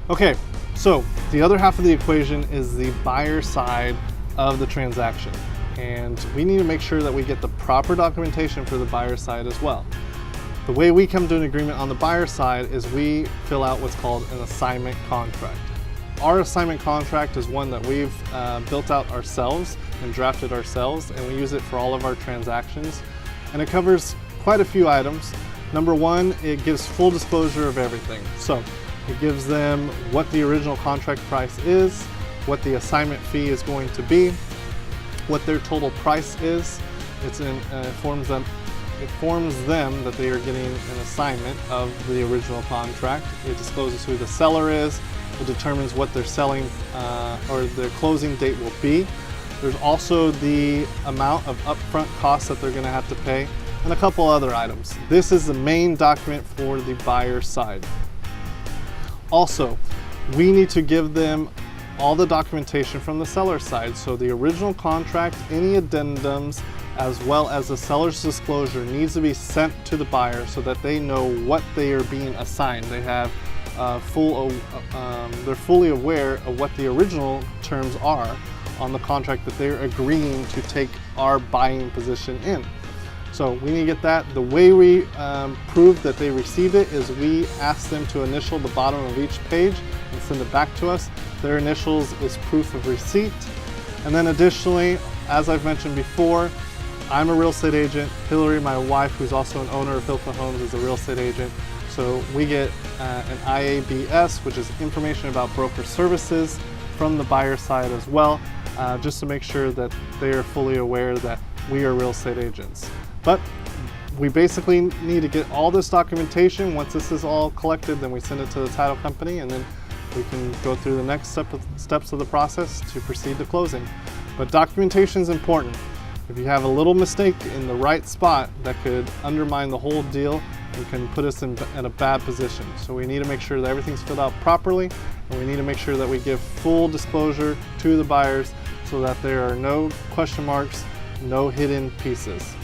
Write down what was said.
Okay, so the other half of the equation is the buyer side of the transaction. And we need to make sure that we get the proper documentation for the buyer side as well. The way we come to an agreement on the buyer side is we fill out what's called an assignment contract. Our assignment contract is one that we've built out ourselves and drafted ourselves, and we use it for all of our transactions. And it covers quite a few items. Number one, it gives full disclosure of everything. So it gives them what the original contract price is, what the assignment fee is going to be, what their total price is. It informs them that they are getting an assignment of the original contract. It discloses who the seller is. It determines what their selling or their closing date will be. There's also the amount of upfront costs that they're going to have to pay, and a couple other items. This is the main document for the buyer side. Also, we need to give them all the documentation from the seller side. So the original contract, any addendums, as well as the seller's disclosure needs to be sent to the buyer so that they know what they are being assigned. They have they're fully aware of what the original terms are on the contract that they're agreeing to take our buying position in. So we need to get that. The way we prove that they received it is we ask them to initial the bottom of each page and send it back to us. Their initials is proof of receipt. And then additionally, as I've mentioned before, I'm a real estate agent. Hillary, my wife, who's also an owner of Hilton Homes, is a real estate agent. So we get an IABS, which is information about broker services, from the buyer side as well, just to make sure that they are fully aware that we are real estate agents. But we basically need to get all this documentation. Once this is all collected, then we send it to the title company, and then we can go through the next steps of the process to proceed to closing. But documentation is important. If you have a little mistake in the right spot, that could undermine the whole deal and can put us in a bad position. So we need to make sure that everything's filled out properly, and we need to make sure that we give full disclosure to the buyers so that there are no question marks, no hidden pieces.